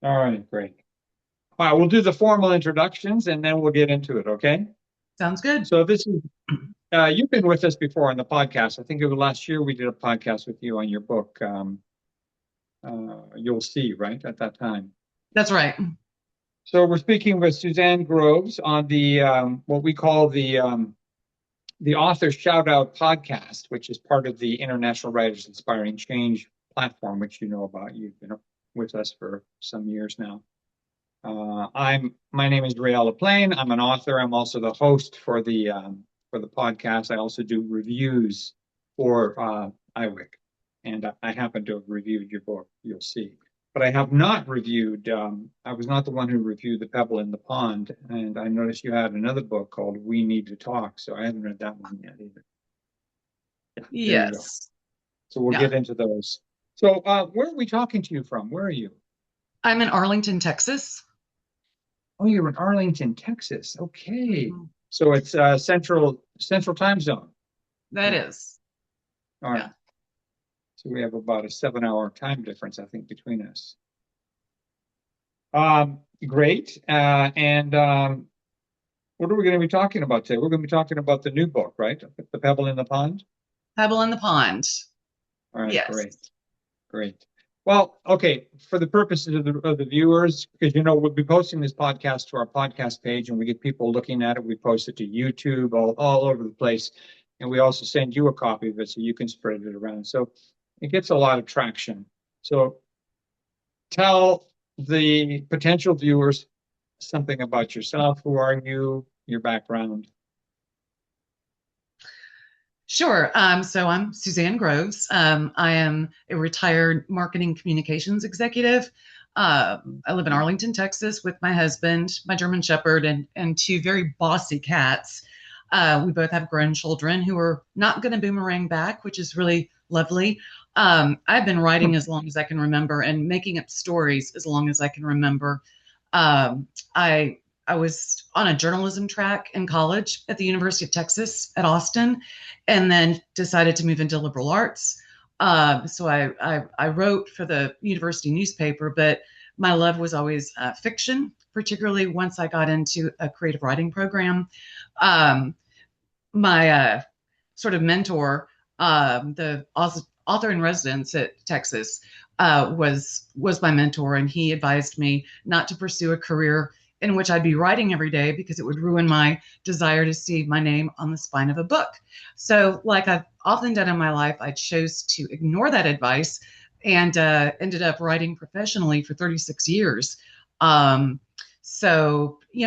All right, great. All right, we'll do the formal introductions and then we'll get into it, okay? Sounds good. So this is you've been with us before on the podcast. I think it was last year we did a podcast with you on your book. You'll see, right, at that time. That's right. So we're speaking with Suzanne Groves on the what we call the Author Shout Out podcast, which is part of the International Writers Inspiring Change platform, which you know about. You've been with us for some years now. My name is Ray LaPlane. I'm an author. I'm also the host for the podcast. I also do reviews for iWIC, and I happen to have reviewed your book. You'll see, but I have not reviewed. I was not the one who reviewed the Pebble in the Pond, and I noticed you had another book called We Need to Talk. So I haven't read that one yet either. Yeah, there you go. Yes. So we'll Yeah. get into those. So where are we talking to you from? Where are you? I'm in Arlington, Texas. Oh, you're in Arlington, Texas. Okay. Mhm. So it's central time zone. That Yeah. is. All right. Yeah. So we have about a 7 hour time difference, I think, between us. Great. And what are we going to be talking about today? We're going to be talking about the new book, right? The Pebble in the Pond. Pebble in the pond. All right, Yes. great. Great. Well, okay, for the purposes of the viewers, because we'll be posting this podcast to our podcast page and we get people looking at it. We post it to YouTube, all over the place. And we also send you a copy of it so you can spread it around. So it gets a lot of traction. So tell the potential viewers something about yourself. Who are you? Your background. Sure. So I'm Suzanne Groves. I am a retired marketing communications executive. I live in Arlington, Texas with my husband, my German Shepherd, and two very bossy cats. We both have grown children who are not going to boomerang back, which is really lovely. I've been writing as long as I can remember and making up stories as long as I can remember. Um, I I was on a journalism track in college at the University of Texas at Austin, and then decided to move into liberal arts. So I wrote for the university newspaper, but my love was always fiction, particularly once I got into a creative writing program. Um, my sort of mentor, the author in residence at Texas, was my mentor, and he advised me not to pursue a career in which I'd be writing every day because it would ruin my desire to see my name on the spine of a book. So, like I've often done in my life, I chose to ignore that advice and ended up writing professionally for 36 years. Um,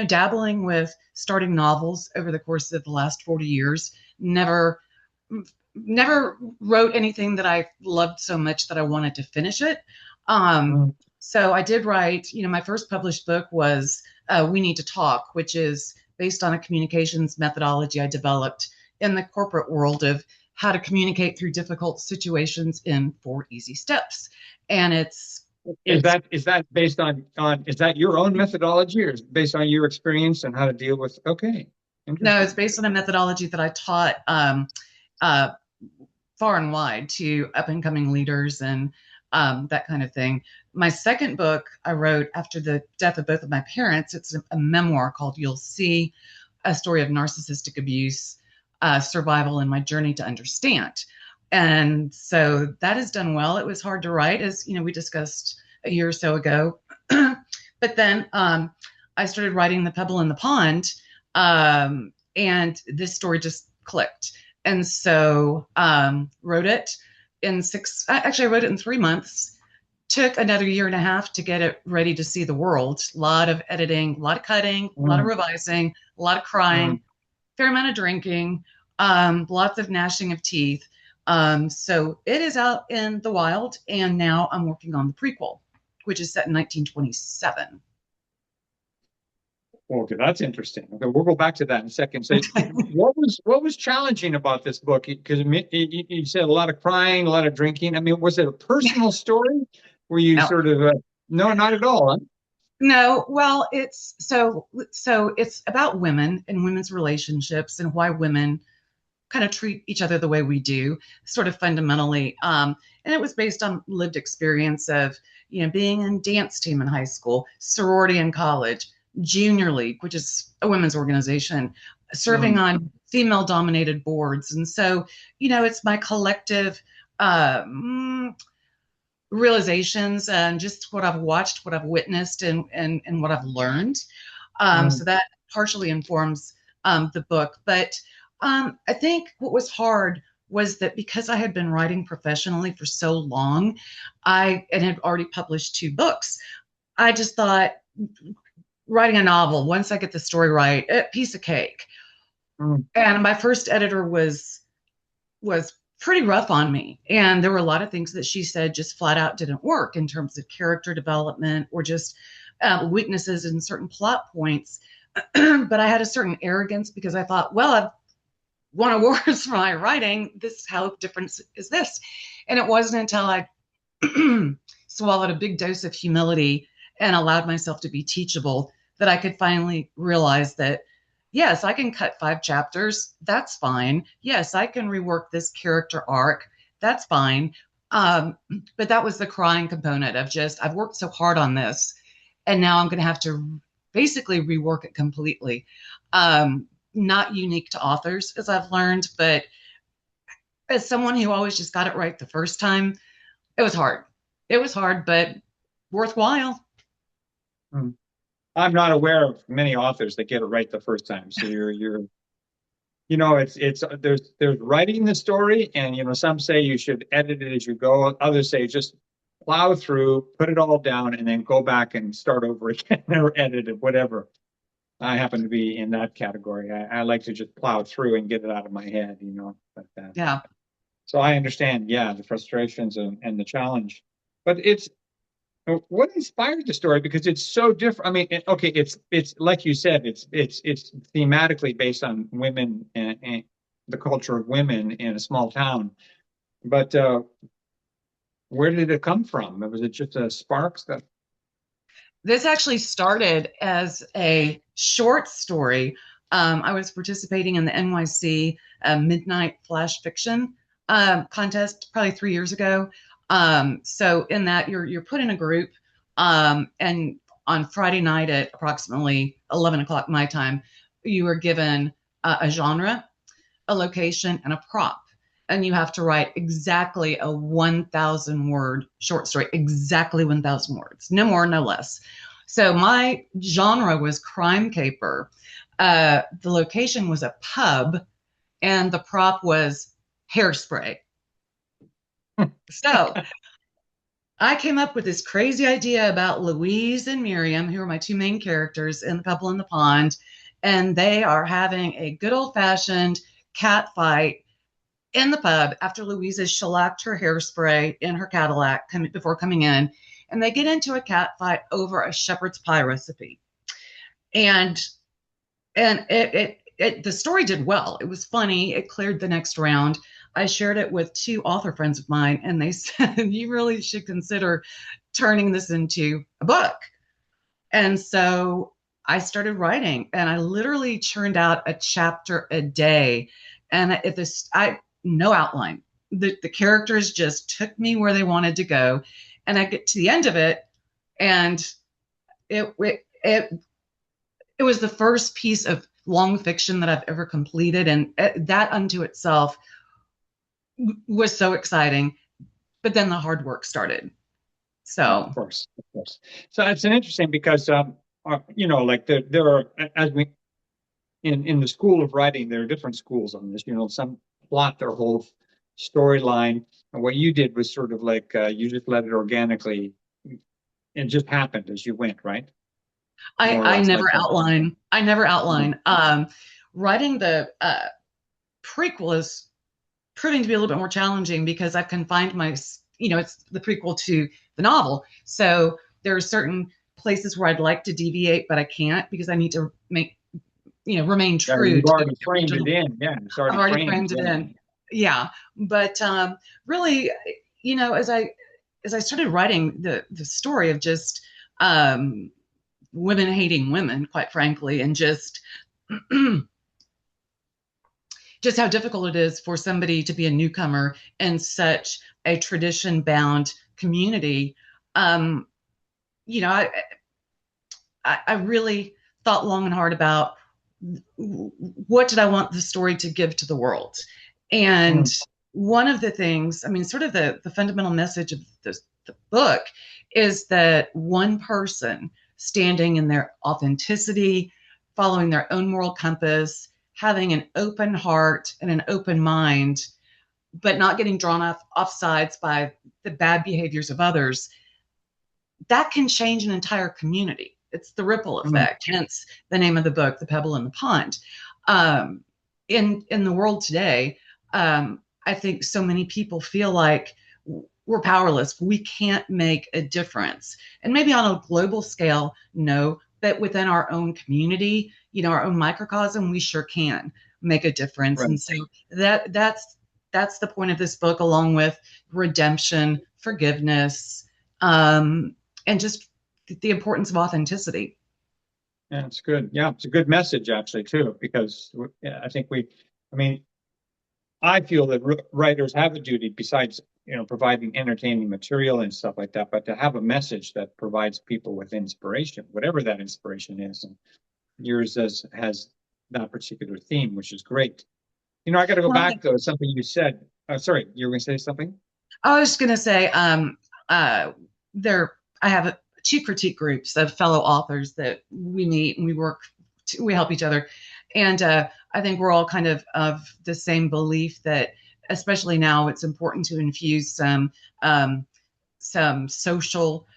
dabbling with starting novels over the course of the last 40 years, never never wrote anything that I loved so much that I wanted to finish it. Um, Mm. so I did write, my first published book was We Need to Talk, which is based on a communications methodology I developed in the corporate world of how to communicate through difficult situations in 4 easy steps. And Is it's that based on is that your own methodology or is it based on your experience and how to deal with? Okay, no, it's interesting. based on a methodology that I taught uh, far and wide to up and coming leaders and that kind of thing. My second book I wrote after the death of both of my parents. It's a memoir called You'll See, a story of narcissistic abuse, survival, and my journey to understand. And so that has done well. It was hard to write, as we discussed a year or so ago. But then I started writing The Pebble in the Pond, and this story just clicked. And so wrote it in I wrote it in 3 months. Took another year and a half to get it ready to see the world. A lot of editing, a lot of cutting, a lot of Mm, revising, a lot of crying, mm. fair amount of drinking, lots of gnashing of teeth. So it is out in the wild, and now I'm working on the prequel, which is set in 1927. Okay, that's interesting. Okay, we'll go back to that in a second. So, what was challenging about this book? Because you said a lot of crying, a lot of drinking. I mean, was it a personal story? Were you No, sort of no, not at all, huh? no. Well, it's so it's about women and women's relationships and why women kind of treat each other the way we do, sort of fundamentally. And it was based on lived experience of, being in dance team in high school, sorority in college, junior league, which is a women's organization, serving Mm, on female dominated boards. And so, it's my collective uh, mm, realizations and just what I've watched, what I've witnessed, and what I've learned. So mm, that partially informs the book. But I think what was hard was that because I had been writing professionally for so long, and had already published 2 books, I just thought writing a novel, once I get the story right, a piece of cake. mm, And my first editor was pretty rough on me. And there were a lot of things that she said just flat out didn't work in terms of character development or just weaknesses in certain plot points. But I had a certain arrogance because I thought, well, I've won awards for my writing. How different is this? And it wasn't until I swallowed a big dose of humility and allowed myself to be teachable that I could finally realize that, yes, I can cut 5 chapters. That's fine. Yes, I can rework this character arc. That's fine. Um, but that was the crying component of just, I've worked so hard on this, and now I'm going to have to basically rework it completely. Not unique to authors, as I've learned, but as someone who always just got it right the first time, it was hard. It was hard, but worthwhile. mm. I'm not aware of many authors that get it right the first time. So it's there's writing the story, and some say you should edit it as you go. Others say just plow through, put it all down, and then go back and start over again or edit it, whatever. I happen to be in that category. I like to just plow through and get it out of my head. But Yeah. so I understand, yeah, the frustrations and the challenge. But it's what inspired the story because it's so different. I mean, okay, it's like you said, it's thematically based on women and the culture of women in a small town. But where did it come from? Was it just a spark that? This actually started as a short story. I was participating in the NYC Midnight Flash Fiction contest probably 3 years ago. So in that you're put in a group, and on Friday night at approximately 11 o'clock my time, you are given a genre, a location, and a prop. And you have to write exactly a 1,000 word short story, exactly 1,000 words, no more, no less. So my genre was crime caper. The location was a pub, and the prop was hairspray. So I came up with this crazy idea about Louise and Miriam, who are my 2 main characters in The Pebble in the Pond, and they are having a good old fashioned cat fight in the pub after Louise has shellacked her hairspray in her Cadillac before coming in, and they get into a cat fight over a shepherd's pie recipe. And the story did well. It was funny. It cleared the next round. I shared it with 2 author friends of mine, and they said, you really should consider turning this into a book. And so I started writing, and I literally churned out a chapter a day. And at this, no outline. The characters just took me where they wanted to go, and I get to the end of it, and it was the first piece of long fiction that I've ever completed, and that unto itself was so exciting. But then the hard work started. Of So course, of course. So it's an interesting because like there are as we in the school of writing, there are different schools on this. Some plot their whole storyline, and what you did was sort of like you just let it organically. It just happened as you went, right? More or I less never like that. outline. I never Mhm. outline. Writing the prequel is proving to be a little bit more challenging because I've confined it's the prequel to the novel. So there are certain places where I'd like to deviate, but I can't because I need to remain Yeah, true you've to the already framed it original. in. Yeah, it's I've already already framed. framed it Yeah. in. Yeah. But really, as I started writing the story of just um, women hating women, quite frankly, and just just how difficult it is for somebody to be a newcomer in such a tradition bound community. Um, you know, I really thought long and hard about what did I want the story to give to the world. And Mm, one of the things, I mean, sort of the fundamental message of the book is that one person standing in their authenticity, following their own moral compass, having an open heart and an open mind, but not getting drawn off sides by the bad behaviors of others, that can change an entire community. It's the ripple mm, effect, hence the name of the book, The Pebble in the Pond. Um, in the world today, I think so many people feel like we're powerless. We can't make a difference. And maybe on a global scale, no, but within our own community, our own microcosm, we sure can make a difference. right. And so that's the point of this book, along with redemption, forgiveness, and just the importance of authenticity. Yeah, it's good. Yeah, it's a good message actually too, because yeah, I mean, I feel that writers have a duty besides, providing entertaining material and stuff like that, but to have a message that provides people with inspiration, whatever that inspiration is. And yours has that particular theme, which is great. I got to go Well, back though, something you said. Sorry, you were going to say something? I was going to say, uh, there, I have two critique groups of fellow authors that we meet and we help each other. And I think we're all kind of the same belief that, especially now, it's important to infuse some social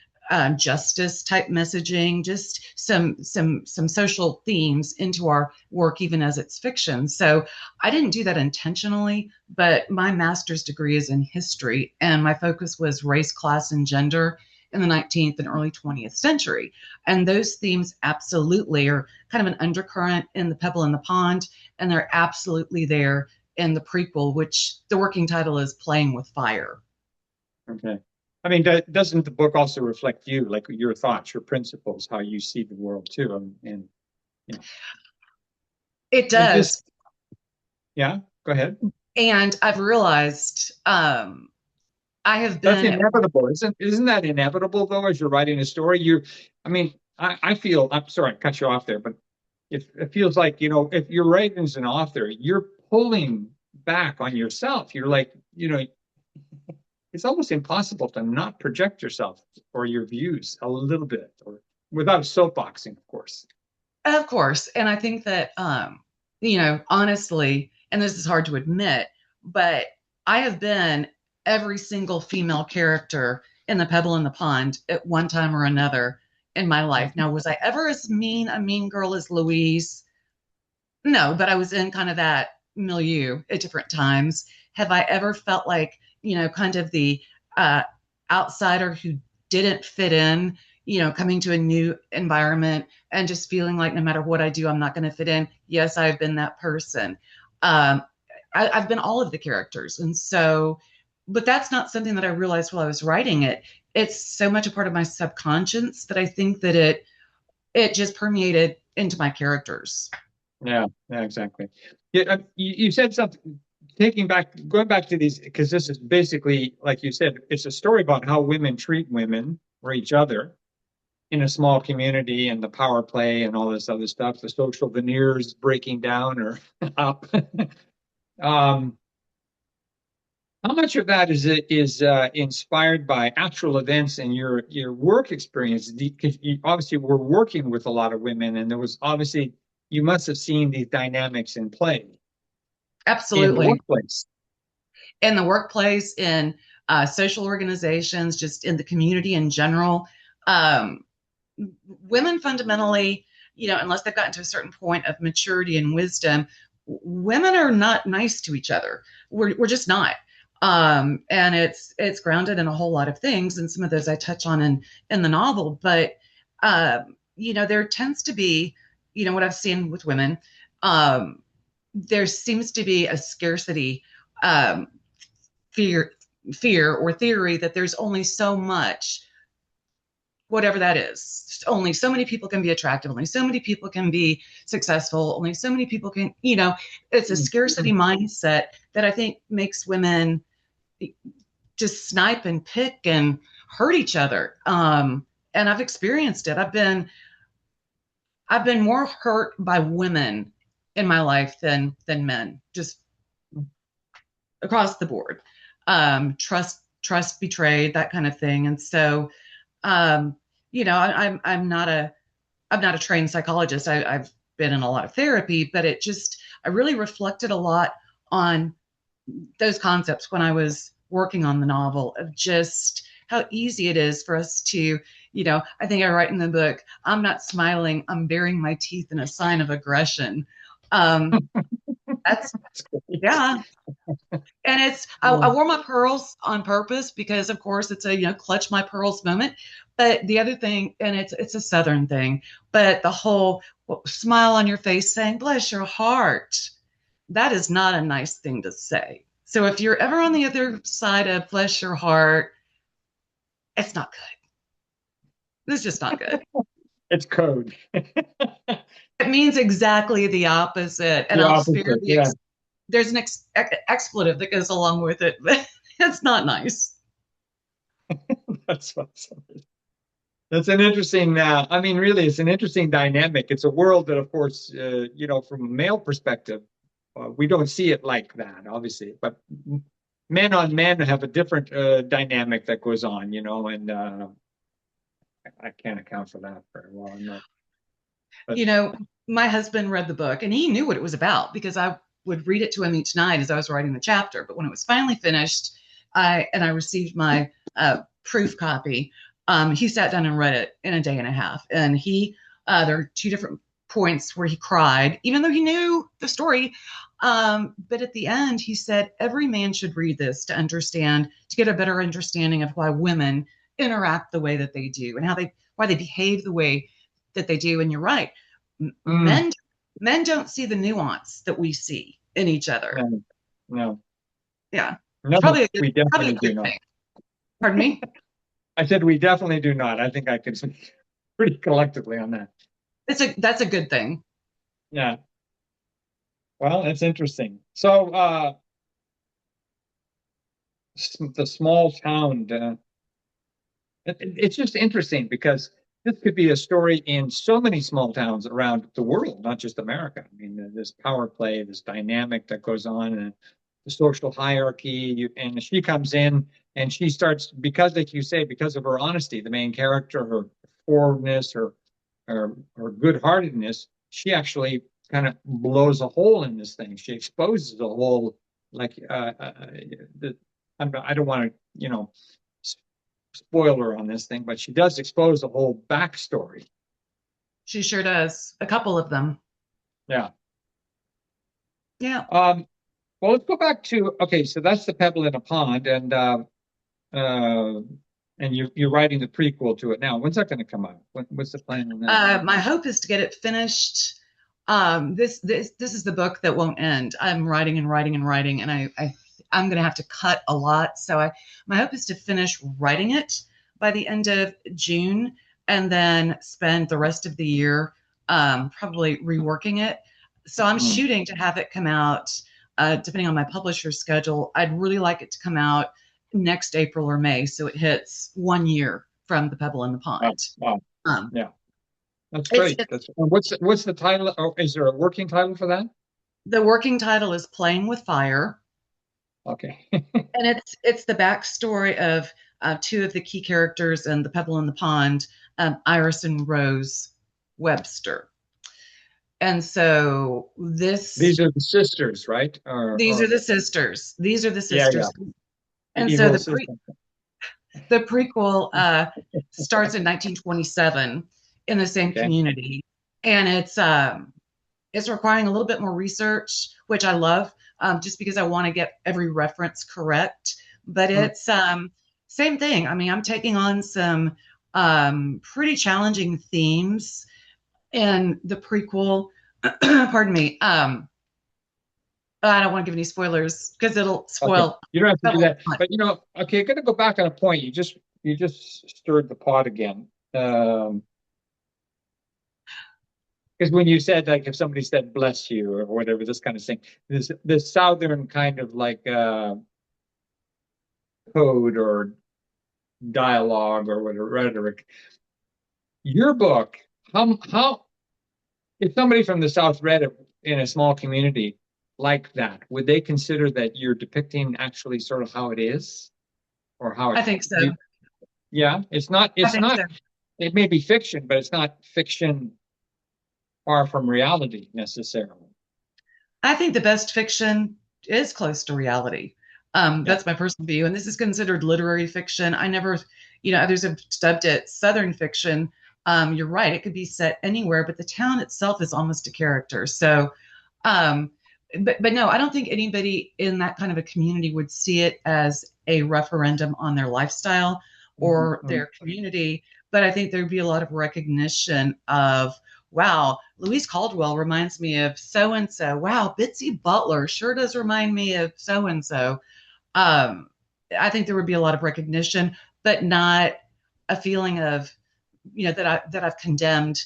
justice type messaging, just some social themes into our work, even as it's fiction. So I didn't do that intentionally, but my master's degree is in history, and my focus was race, class, and gender in the 19th and early 20th century. And those themes absolutely are kind of an undercurrent in The Pebble in the Pond, and they're absolutely there in the prequel, which the working title is Playing with Fire. Okay. I mean, doesn't the book also reflect you, like your thoughts, your principles, how you see the world too? And you know, It it just, does. yeah, go ahead. And I've realized I have That's been at work. inevitable, isn't that inevitable though? As you're writing a story, I mean, I feel. I'm sorry, I cut you off there, but it feels like if you're writing as an author, you're pulling back on yourself. You're like, it's almost impossible to not project yourself or your views a little bit, or without soapboxing, of course. Of course. And I think that, honestly, and this is hard to admit, but I have been every single female character in The Pebble in the Pond at one time or another in my life. Now, was I ever as a mean girl as Louise? No, but I was in kind of that milieu at different times. Have I ever felt like, kind of the uh, outsider who didn't fit in, coming to a new environment and just feeling like no matter what I do, I'm not going to fit in? Yes, I've been that person. Um, I've been all of the characters. And so, but that's not something that I realized while I was writing it. It's so much a part of my subconscious that I think that it just permeated into my characters. Yeah, yeah, exactly. Yeah, you said something. Going back to these, because this is basically, like you said, it's a story about how women treat women or each other in a small community, and the power play and all this other stuff, the social veneers breaking down or up. um, how much of that is inspired by actual events and your work experience? Because you obviously were working with a lot of women, and there was obviously you must have seen these dynamics in play in the Absolutely. workplace. In the workplace, in social organizations, just in the community in general. Um, Women fundamentally, unless they've gotten to a certain point of maturity and wisdom, women are not nice to each other. We're just not. And it's grounded in a whole lot of things, and some of those I touch on in the novel. But there tends to be, what I've seen with women. There seems to be a scarcity um, fear fear or theory that there's only so much whatever that is. Only so many people can be attractive. Only so many people can be successful. Only so many people can, it's a scarcity mindset that I think makes women just snipe and pick and hurt each other. And I've experienced it. I've been more hurt by women in my life than men, just across the board. Trust betrayed, that kind of thing. And so, I'm not a trained psychologist. I've been in a lot of therapy, but I really reflected a lot on those concepts when I was working on the novel, of just how easy it is for us to, I think I write in the book, I'm not smiling, I'm baring my teeth in a sign of aggression. That's, yeah. And I wore my pearls on purpose because, of course, it's a, clutch my pearls moment. But the other thing, and it's a Southern thing, but the whole smile on your face saying, bless your heart, that is not a nice thing to say. So if you're ever on the other side of bless your heart, it's not good. It's just not good. It's code. It means exactly the opposite. And The I'll opposite, spare yeah. there's an expletive that goes along with it, but it's not nice. That's awesome. That's an interesting, really, it's an interesting dynamic. It's a world that, of course, from a male perspective, we don't see it like that, obviously. But men on men have a different dynamic that goes on, and I can't account for that very well. I'm not. But, my husband read the book and he knew what it was about because I would read it to him each night as I was writing the chapter. But when it was finally finished, I received my proof copy. He sat down and read it in a day and a half. And there are two different points where he cried, even though he knew the story. But at the end, he said, every man should read this to get a better understanding of why women interact the way that they do and why they behave the way that they do. And you're right. Men don't see the nuance that we see in each other. No. Yeah. No, probably we definitely do not. Thing. Pardon me? I said we definitely do not. I think I could speak pretty collectively on that. That's a good thing. Yeah. Well, that's interesting. So the small town, it's just interesting because this could be a story in so many small towns around the world, not just America. I mean, this power play, this dynamic that goes on, and the social hierarchy. And she comes in and she starts, because, like you say, because of her honesty, the main character, her forwardness, her good-heartedness, she actually kind of blows a hole in this thing. She exposes a hole, like I don't want to, spoiler on this thing, but she does expose a whole backstory. She sure does. A couple of them. Yeah. Yeah. Well, let's go back to, okay, so that's the Pebble in a Pond, and you're writing the prequel to it now. When's that going to come out? What's the plan on that? My hope is to get it finished. This is the book that won't end. I'm writing and writing and writing, and I'm going to have to cut a lot. So my hope is to finish writing it by the end of June, and then spend the rest of the year probably reworking it. So I'm shooting to have it come out, depending on my publisher's schedule. I'd really like it to come out next April or May, so it hits 1 year from The Pebble in the Pond. Wow. Yeah. That's great. What's the title? Oh, is there a working title for that? The working title is Playing with Fire. Okay. And it's the backstory of two of the key characters in The Pebble in the Pond, Iris and Rose Webster. And so these are the sisters, right? These are the sisters. Yeah. And so the prequel starts in 1927 in the same community, and it's requiring a little bit more research, which I love, just because I want to get every reference correct. But it's same thing. I mean, I'm taking on some pretty challenging themes in the prequel. Pardon me. I don't want to give any spoilers because it'll spoil. Okay. You don't have to do that. But okay, I'm going to go back on a point. You just stirred the pot again. Um, because when you said like if somebody said bless you or whatever, this kind of thing, this southern kind of like code or dialogue or whatever rhetoric. Your book, how if somebody from the South read it in a small community like that, would they consider that you're depicting actually sort of how it is or how I it think so. you, yeah, I think so. it may be fiction, but it's not fiction far from reality necessarily. I think the best fiction is close to reality. Yeah. That's my personal view, and this is considered literary fiction. I never, others have dubbed it Southern fiction. You're right; it could be set anywhere, but the town itself is almost a character. So, um, but no, I don't think anybody in that kind of a community would see it as a referendum on their lifestyle or Mhm. their community. But I think there'd be a lot of recognition of, wow, Louise Caldwell reminds me of so and so. Wow, Bitsy Butler sure does remind me of so and so. I think there would be a lot of recognition, but not a feeling of, that I've condemned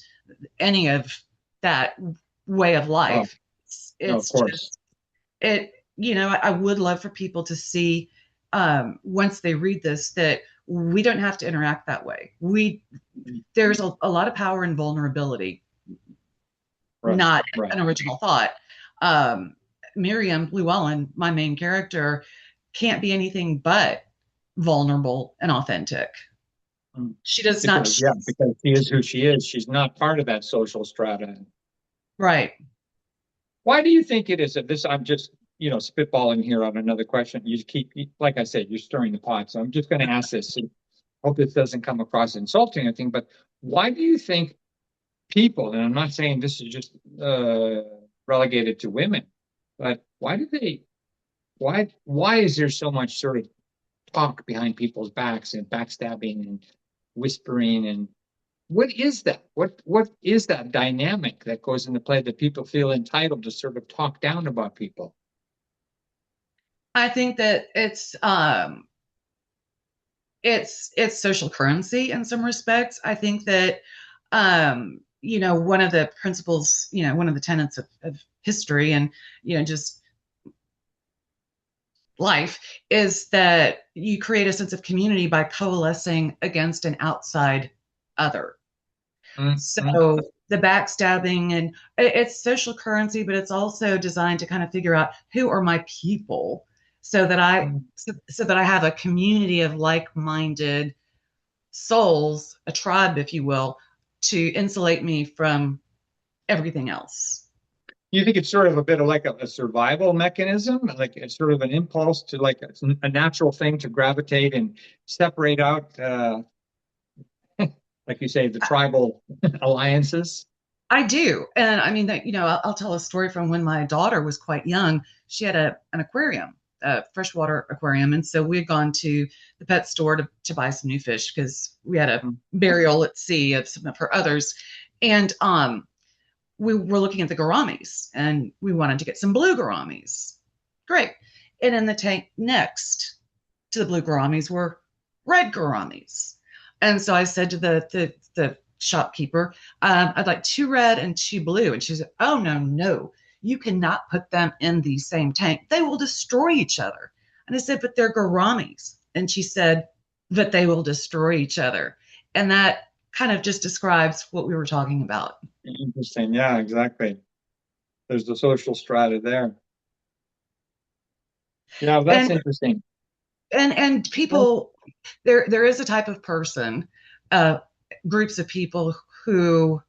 any of that way of Oh, life. no, of It's course. just it. I would love for people to see, once they read this, that we don't have to interact that way. There's a lot of power in vulnerability, Right, not right. an original thought. Um, Miriam Llewellyn, my main character, can't be anything but vulnerable and authentic. Mm. She does not. Because yeah, because she is who she is. She's not part of that social strata. Right. Why do you think it is that this? I'm just, spitballing here on another question. You keep, like I said, you're stirring the pot. So I'm just going to ask this. Hope this doesn't come across insulting or anything, but why do you think people, and I'm not saying this is just relegated to women, but why is there so much sort of talk behind people's backs and backstabbing and whispering and what is that? What is that dynamic that goes into play that people feel entitled to sort of talk down about people? I think that it's social currency in some respects. I think that one of the principles, one of the tenets of history and just life is that you create a sense of community by coalescing against an outside other. Mm-hmm. So the backstabbing and it's social currency, but it's also designed to kind of figure out who are my people so that I have a community of like-minded souls, a tribe, if you will, to insulate me from everything else. You think it's sort of a bit of like a survival mechanism, like it's sort of an impulse to like a natural thing to gravitate and separate out, like you say, the tribal alliances? I do. And I mean that, I'll tell a story from when my daughter was quite young. She had an aquarium, a freshwater aquarium. And so we had gone to the pet store to buy some new fish because we had a burial at sea of some of her others. And we were looking at the gouramis and we wanted to get some blue gouramis. Great. And in the tank next to the blue gouramis were red gouramis. And so I said to the shopkeeper, I'd like two red and two blue. And she said, oh, no, no, you cannot put them in the same tank. They will destroy each other. And I said, but they're gouramis. And she said, but they will destroy each other. And that kind of just describes what we were talking about. Interesting. Yeah, exactly. There's the social strata there. Yeah, that's And interesting. and Well, people, there is a type of person, uh, groups of people who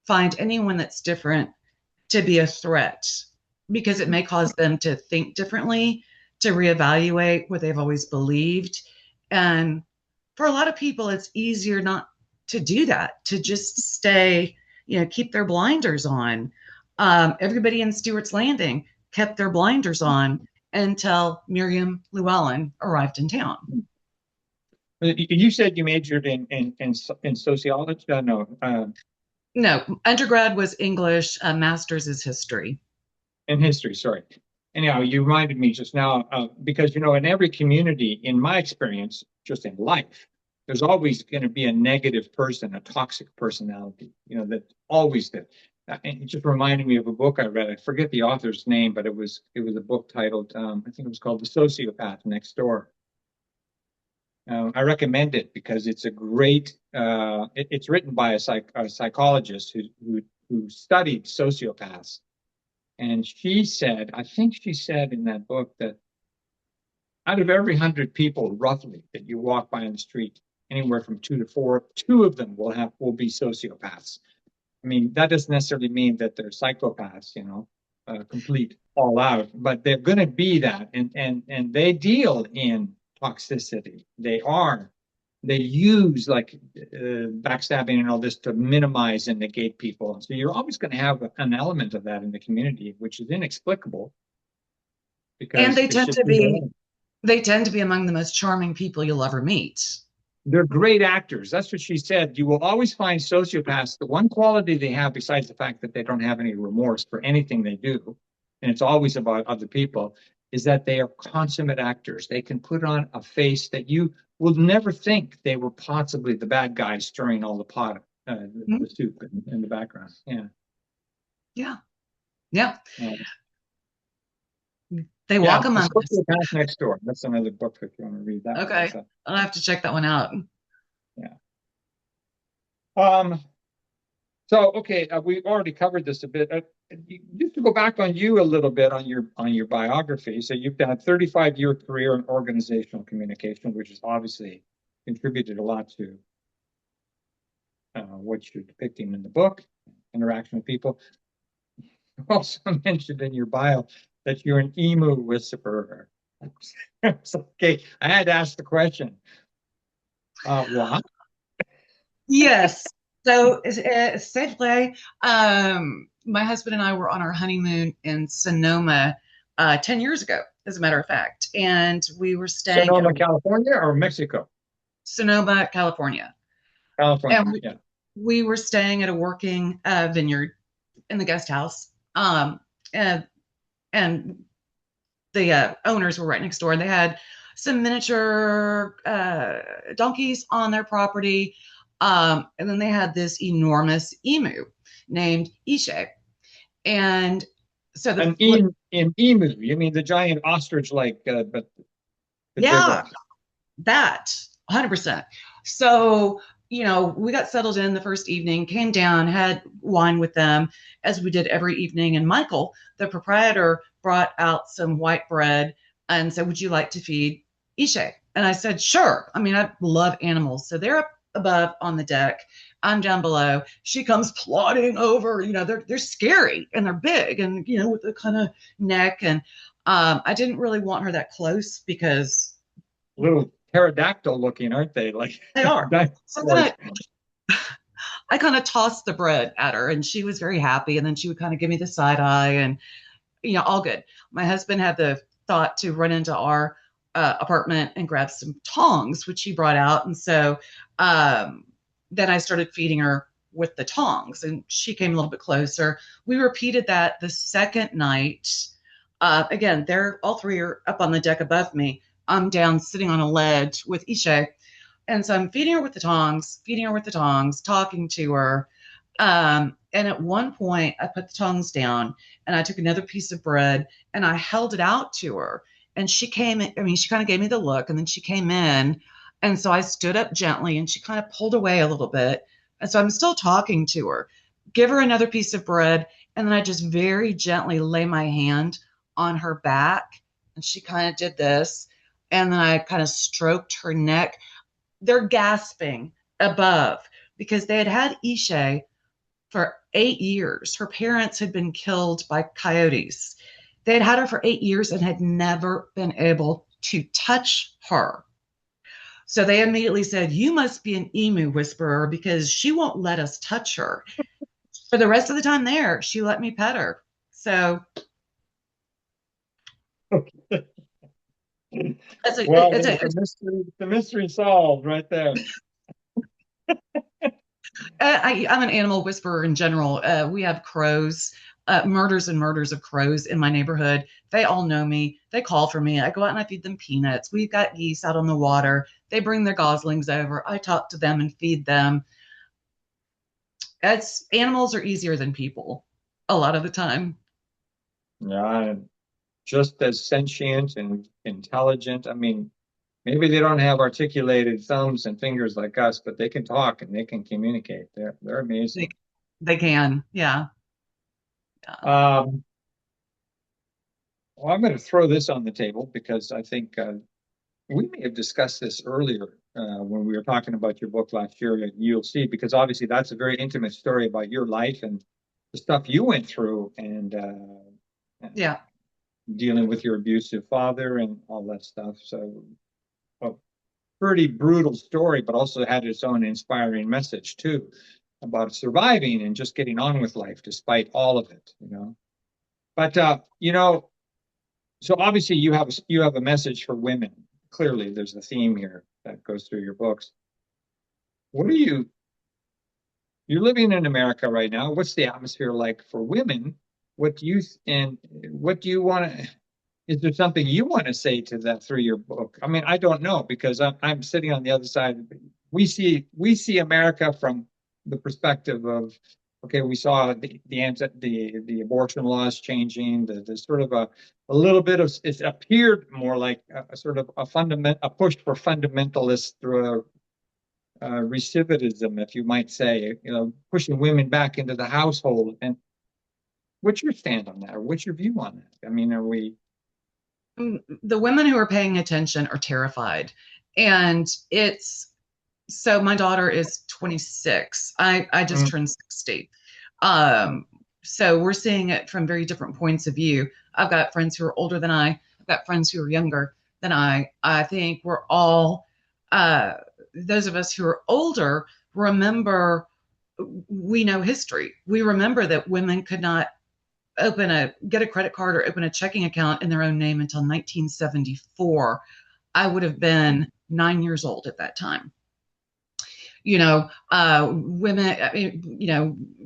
find anyone that's different to be a threat because it may cause them to think differently, to reevaluate what they've always believed. And for a lot of people, it's easier not to do that, to just stay, keep their blinders on. Everybody in Stewart's Landing kept their blinders on until Miriam Llewellyn arrived in town. you said you majored in sociology? No, No, undergrad was English, master's is history. in history. Sorry. Anyhow, you reminded me just now because in every community, in my experience, just in life, there's always going to be a negative person, a toxic personality, that always did. And it just reminded me of a book I read. I forget the author's name, but it was a book titled, I think it was called The Sociopath Next Door. I recommend it because it's a great. It's written by a psychologist who studied sociopaths, and she said, I think she said in that book that out of every 100 people, roughly, that you walk by on the street, anywhere from 2 to 4, 2 of them will be sociopaths. I mean, that doesn't necessarily mean that they're psychopaths, complete all out, but they're going to be that, and they deal in toxicity. They use like backstabbing and all this to minimize and negate people. So you're always going to have an element of that in the community, which is inexplicable. Because and they tend to be among the most charming people you'll ever meet. They're great actors. That's what she said. You will always find sociopaths. The one quality they have, besides the fact that they don't have any remorse for anything they do, and it's always about other people, is that they are consummate actors. They can put on a face that you will never think they were possibly the bad guy stirring all the pot, the soup in the background. Yeah. Yeah. Yeah. They walk among us. Next Door. That's another book if you want to read that. Okay. I'll have to check that one out. Yeah. So, okay, we've already covered this a bit. Just to go back on you a little bit on your biography. So you've had a 35-year career in organizational communication, which has obviously contributed a lot to what you're depicting in the book, interaction with people. You also mentioned in your bio that you're an emu whisperer. Okay, I had to ask the question. Why? Yes. So, sadly, my husband and I were on our honeymoon in Sonoma 10 years ago, as a matter of fact. And we were staying Sonoma, California or Mexico? Sonoma, California. California, yeah. We were staying at a working vineyard in the guest house. And the owners were right next door. They had some miniature donkeys on their property. And then they had this enormous emu named Ishe. And so an emu, you mean the giant ostrich but yeah, that 100%. So, we got settled in the first evening, came down, had wine with them as we did every evening. And Michael, the proprietor, brought out some white bread and said, "Would you like to feed Ishe?" And I said, "Sure." I mean, I love animals. So they're up above on the deck. I'm down below. She comes plodding over. They're scary and they're big and, with the kind of neck. And I didn't really want her that close because little pterodactyl looking, aren't they? Like they are. So I kind of tossed the bread at her and she was very happy. And then she would kind of give me the side eye and, all good. My husband had the thought to run into our apartment and grab some tongs, which he brought out. And so then I started feeding her with the tongs and she came a little bit closer. We repeated that the second night. Again, all three are up on the deck above me. I'm down sitting on a ledge with Ishe. And so I'm feeding her with the tongs, talking to her. And at one point I put the tongs down and I took another piece of bread and I held it out to her. And she came in, she kind of gave me the look and then she came in. And so I stood up gently and she kind of pulled away a little bit. And so I'm still talking to her, give her another piece of bread. And then I just very gently lay my hand on her back. And she kind of did this. And then I kind of stroked her neck. They're gasping above because they had had Ishe for 8 years. Her parents had been killed by coyotes. They had her for 8 years and had never been able to touch her. So they immediately said, "You must be an emu whisperer because she won't let us touch her." For the rest of the time there, she let me pet her. So the mystery solved right there. I'm an animal whisperer in general. We have crows murders and murders of crows in my neighborhood. They all know me. They call for me. I go out and I feed them peanuts. We've got geese out on the water. They bring their goslings over. I talk to them and feed them. It's animals are easier than people a lot of the time. Yeah, just as sentient and intelligent. I mean, maybe they don't have articulated thumbs and fingers like us, but they can talk and they can communicate. They're They, amazing. they can, yeah. Yeah. Um, well, I'm going to throw this on the table because I think we may have discussed this earlier when we were talking about your book last year, and you'll see, because obviously that's a very intimate story about your life and the stuff you went through and Yeah. dealing with your abusive father and all that stuff. So, a pretty brutal story, but also had its own inspiring message too about surviving and just getting on with life despite all of it, you know. But so obviously you have a message for women. Clearly, there's a theme here that goes through your books. What are you're living in America right now? What's the atmosphere like for women? What do you want to? Is there something you want to say to that through your book? I mean, I don't know because I'm sitting on the other side. We see America from the perspective of, okay, we saw the abortion laws changing, the sort of a little bit of it appeared more like a sort of a push for fundamentalists through recidivism, if you might say, pushing women back into the household. And what's your stand on that, or what's your view on that? I mean, are we? The women who are paying attention are terrified. And it's so my daughter is 26. I just Mm, turned 60. Um, so we're seeing it from very different points of view. I've got friends who are older than I've got friends who are younger than I. I think we're all, those of us who are older, remember we know history. We remember that women could not get a credit card or open a checking account in their own name until 1974. I would have been 9 years old at that time. Women,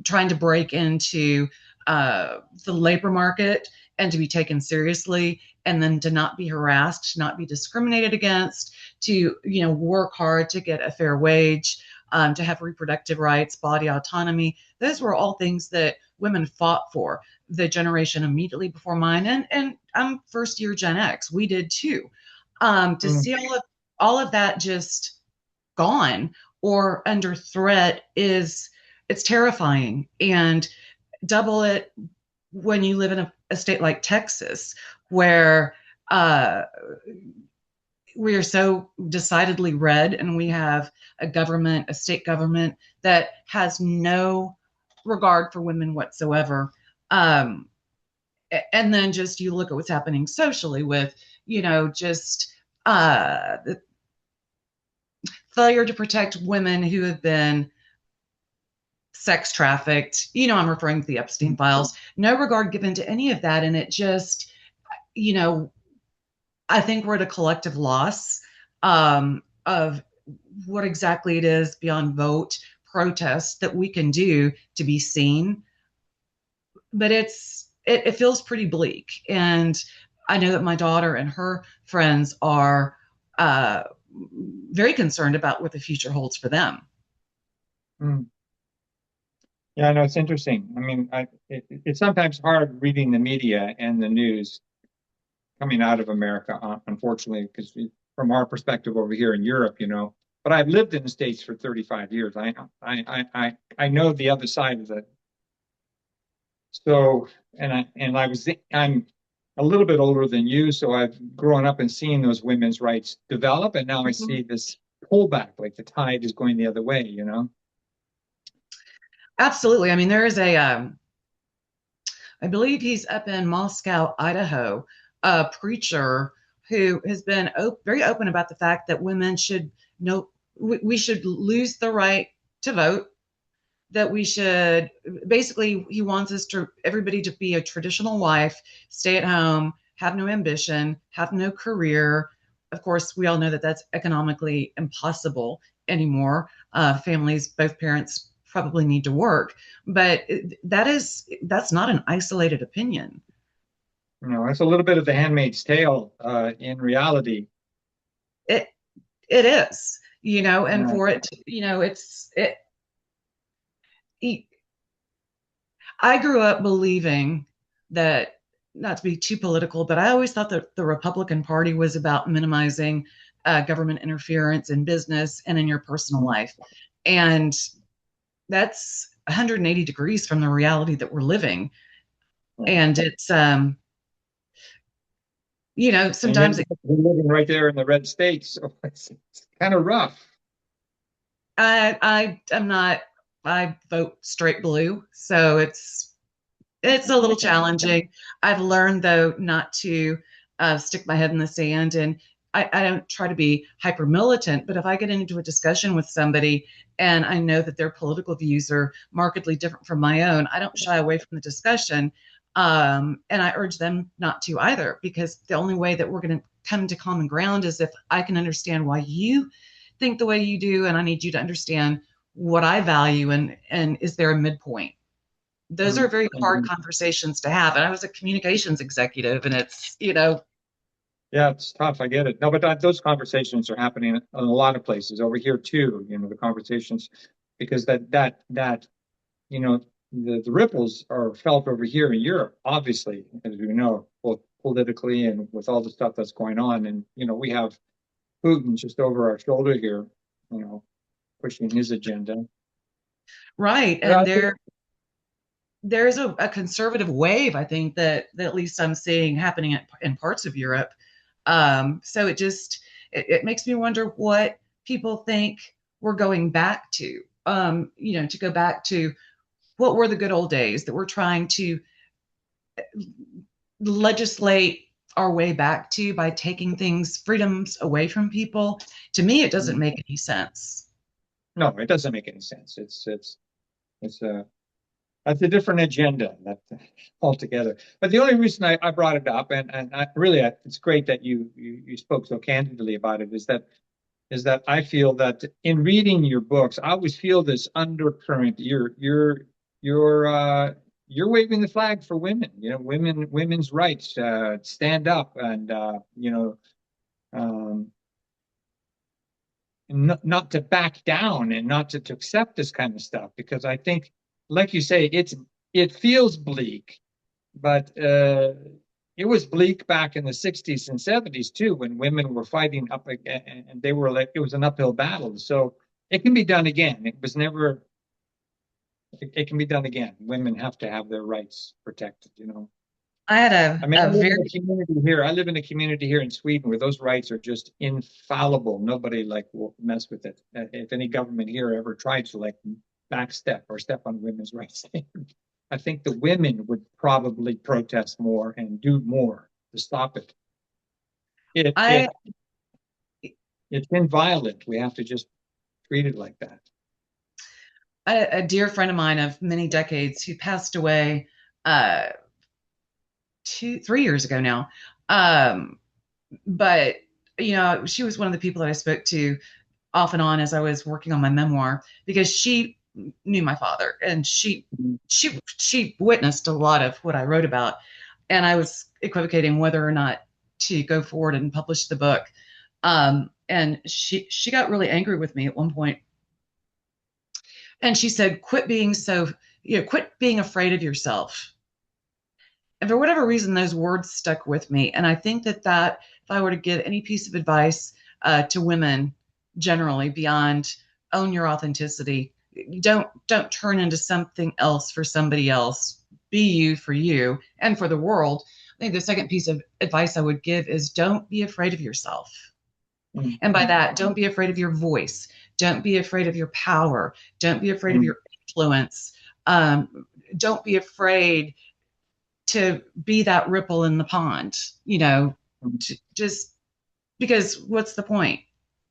trying to break into the labor market and to be taken seriously, and then to not be harassed, not be discriminated against, to, work hard to get a fair wage, to have reproductive rights, body autonomy. Those were all things that women fought for. The generation immediately before mine, and I'm first year Gen X, we did too. To mm, see all of that just gone or under threat it's terrifying. And double it when you live in a state like Texas, where uh, we are so decidedly red, and we have a state government that has no regard for women whatsoever. Um, and then just you look at what's happening socially with, just the failure to protect women who have been sex trafficked. I'm referring to the Epstein files. No regard given to any of that. And it just, you know, I think we're at a collective loss of what exactly it is beyond vote protest that we can do to be seen. But it feels pretty bleak. And I know that my daughter and her friends are uh, very concerned about what the future holds for them. mm. Yeah, I know it's interesting. I mean, it's sometimes hard reading the media and the news coming out of America, unfortunately, because from our perspective over here in Europe, But I've lived in the States for 35 years. I know the other side of it. So, I'm a little bit older than you, so I've grown up and seen those women's rights develop, and now I Mhm. see this pullback, like the tide is going the other way. Absolutely. I mean, there is I believe he's up in Moscow, Idaho, a preacher who has been very open about the fact that women should know we should lose the right to vote, that we should basically he wants everybody to be a traditional wife, stay at home, have no ambition, have no career. Of course, we all know that that's economically impossible anymore. Families, both parents probably need to work. But that's not an isolated opinion. It's a little bit of the Handmaid's Tale in reality. It it is, and Right. for it, I grew up believing that, not to be too political, but I always thought that the Republican Party was about minimizing government interference in business and in your personal life. And that's 180 degrees from the reality that we're living. Right. And it's, And you're sometimes living right there in the red states, so it's kind of rough. I'm not, I vote straight blue. So it's a little challenging. I've learned though not to stick my head in the sand, and I don't try to be hyper militant. But if I get into a discussion with somebody and I know that their political views are markedly different from my own, I don't shy away from the discussion. And I urge them not to either, because the only way that we're going to come to common ground is if I can understand why you think the way you do, and I need you to understand what I value, and is there a midpoint? Those are very hard conversations to have. And I was a communications executive, and it's, Yeah, it's tough. I get it. No, but those conversations are happening in a lot of places over here too. The conversations, because you know, the ripples are felt over here in Europe, obviously, as we know, both politically and with all the stuff that's going on. And we have Putin just over our shoulder here, pushing his agenda. right. But I And think, there's a conservative wave, I think, that at least I'm seeing happening in parts of Europe. So it makes me wonder what people think we're going back to. To go back to what were the good old days that we're trying to legislate our way back to by taking freedoms away from people. To me, it doesn't make any sense. no, it doesn't make any sense. It's a That's a different agenda that altogether. But the only reason I brought it up, and it's great that you spoke so candidly about it, is that I feel that in reading your books, I always feel this undercurrent. You're waving the flag for women. Women's rights. Stand up and um, not to back down and not to accept this kind of stuff, because I think, like you say, it feels bleak, but it was bleak back in the 60s and 70s too, when women were fighting up again, and they were like, it was an uphill battle. So it can be done again. It can be done again. Women have to have their rights protected. I had I mean, a very I live in a community here in Sweden where those rights are just infallible. Nobody will mess with it. If any government here ever tried to backstep or step on women's rights, I think the women would probably protest more and do more to stop it. It I it it's inviolate. We have to just treat it like that. a dear friend of mine of many decades who passed away 3 years ago now. But she was one of the people that I spoke to off and on as I was working on my memoir, because she knew my father, and she witnessed a lot of what I wrote about, and I was equivocating whether or not to go forward and publish the book. And she got really angry with me at one point, and she said, quit being afraid of yourself. And for whatever reason, those words stuck with me. And I think that if I were to give any piece of advice to women generally, beyond own your authenticity, don't turn into something else for somebody else. Be you for you and for the world. I think the second piece of advice I would give is don't be afraid of yourself. Mm. And by that, don't be afraid of your voice. Don't be afraid of your power. Don't be afraid of your influence. Don't be afraid to be that ripple in the pond, just because what's the point?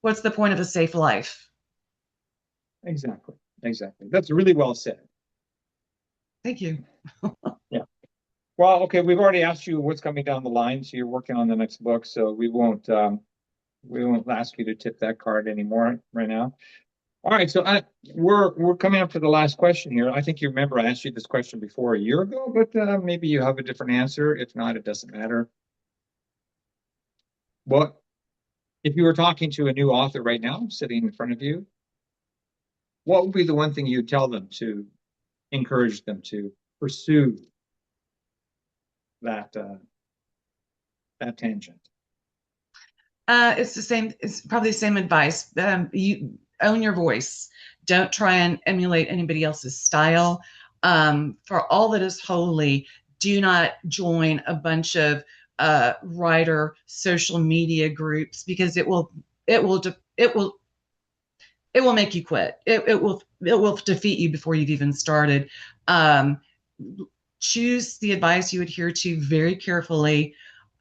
What's the point of a safe life? Exactly. That's really well said. Thank you. Yeah. Well, okay, we've already asked you what's coming down the line, so you're working on the next book, so we won't ask you to tip that card anymore right now. All right, so we're coming up to the last question here. I think you remember I asked you this question before a year ago, but maybe you have a different answer. If not, it doesn't matter. What if you were talking to a new author right now, sitting in front of you? What would be the one thing you'd tell them to encourage them to pursue that that tangent? It's the same. It's probably the same advice. You own your voice. Don't try and emulate anybody else's style. For all that is holy, do not join a bunch of writer social media groups because it will it will it will make you quit. It will defeat you before you've even started. Um, Choose the advice you adhere to very carefully,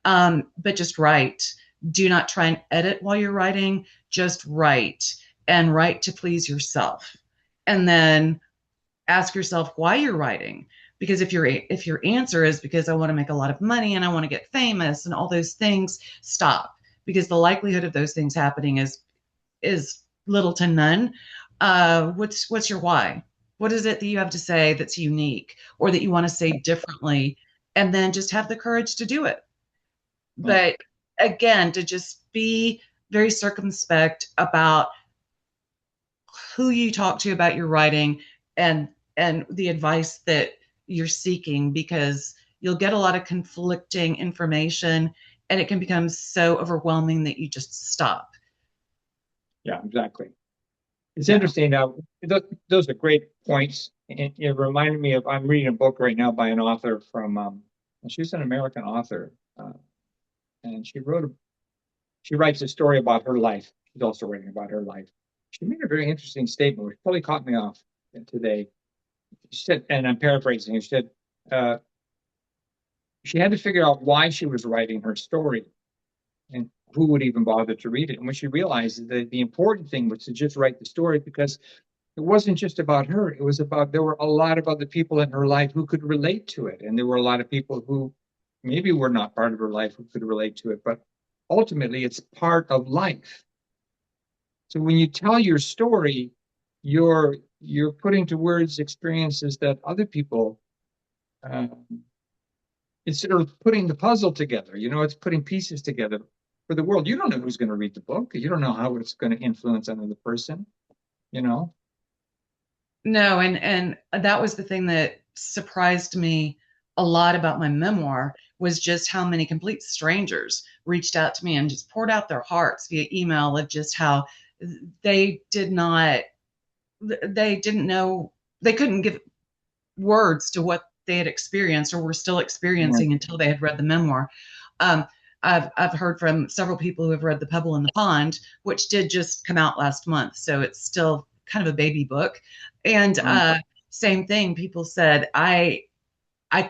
but just write. Do not try and edit while you're writing. Just write and write to please yourself. And then ask yourself why you're writing. Because if your answer is because I want to make a lot of money and I want to get famous and all those things, stop. Because the likelihood of those things happening is little to none. What's your why? What is it that you have to say that's unique or that you want to say differently? And then just have the courage to do it. Yeah, But again, to just be very circumspect about who you talk to about your writing and the advice that you're seeking, because you'll get a lot of conflicting information and it can become so overwhelming that you just stop. yeah, exactly. It's Yeah. interesting. Those are great points. And it reminded me of I'm reading a book right now by an author from she's an American author, and she writes a story about her life. She's also writing about her life. She made a very interesting statement, which totally caught me off today. She said, and I'm paraphrasing. She said uh, she had to figure out why she was writing her story and who would even bother to read it. And when she realized that the important thing was to just write the story because it wasn't just about her. It was about, there were a lot of other people in her life who could relate to it. And there were a lot of people who maybe were not part of her life who could relate to it. But ultimately, it's part of life. So when you tell your story, you're putting to words experiences that other people, um, instead of putting the puzzle together, it's putting pieces together for the world. You don't know who's going to read the book. You don't know how it's going to influence another person, you know? No, and that was the thing that surprised me a lot about my memoir, was just how many complete strangers reached out to me and just poured out their hearts via email of just how they did not they didn't know, they couldn't give words to what they had experienced or were still Yeah. experiencing until they had read the memoir. Um, I've heard from several people who have read The Pebble in the Pond, which did just come out last month, so it's still kind of a baby book. And Right. same thing, people said I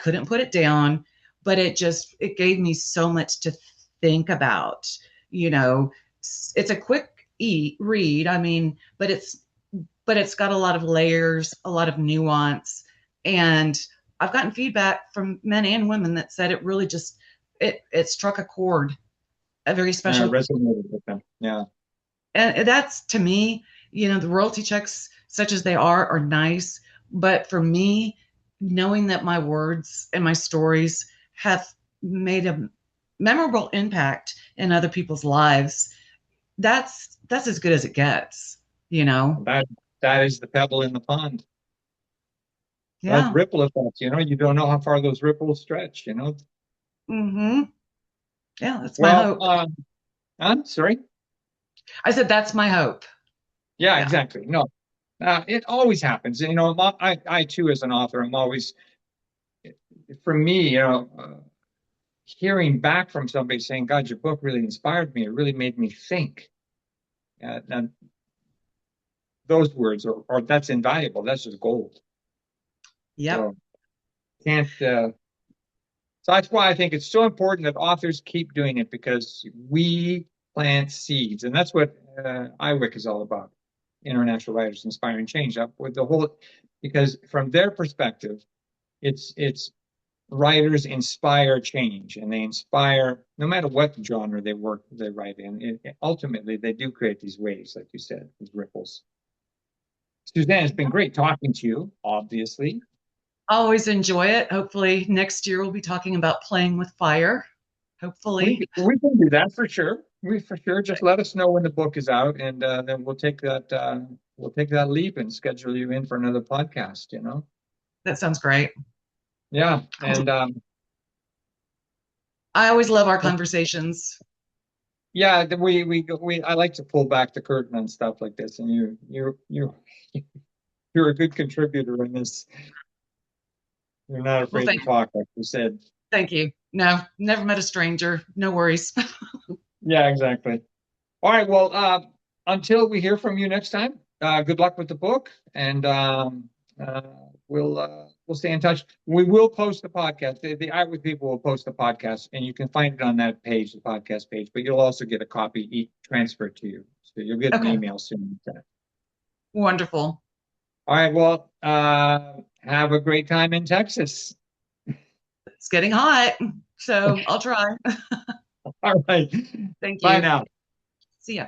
couldn't put it down, but it gave me so much to think about. You know, it's a quick read. I mean, but it's got a lot of layers, a lot of nuance, and I've gotten feedback from men and women that said it really just it struck a chord, a very Yeah, special. resonated with them. Yeah. And that's, to me, the royalty checks, such as they are nice, but for me, knowing that my words and my stories have made a memorable impact in other people's lives, that's as good as it gets, you know. That is the pebble in the pond. That's Yeah. ripple effects. You don't know how far those ripples stretch. Mm-hmm. Yeah, that's my Well, hope. I'm sorry. I said that's my hope. Yeah, Yeah. exactly. No, it always happens. I too, as an author, I'm always, for me, hearing back from somebody saying, "God, your book really inspired me. It really made me think." And those words, or that's invaluable. That's just gold. Yep. So can't. So that's why I think it's so important that authors keep doing it because we plant seeds, and that's what iWIC is all about. International Writers Inspiring Change. With the whole, because from their perspective, it's writers inspire change, and they inspire no matter what genre they write in. Ultimately, they do create these waves, like you said, these ripples. Suzanne, it's been great talking to you, obviously. Always enjoy it. Hopefully next year we'll be talking about playing with fire. Hopefully. We can do that for sure. We for sure just let us know when the book is out, and then we'll take that leap and schedule you in for another podcast. You know, That sounds great. yeah, and I always love our conversations. yeah, we I like to pull back the curtain on stuff like this, and you're a good contributor in this. You're not Well, afraid to talk, like you said. thank you. No, never met a stranger. No worries. Yeah, exactly. All right. Well, until we hear from you next time, good luck with the book, and uh, we'll stay in touch. We will post the podcast. The iWIC people will post the podcast, and you can find it on that page, the podcast page. But you'll also get a copy transferred to you, so you'll get an Okay. email soon. Wonderful. All right. Well, have a great time in Texas. It's getting hot, so I'll try. All right. Thank Bye you. now. See ya.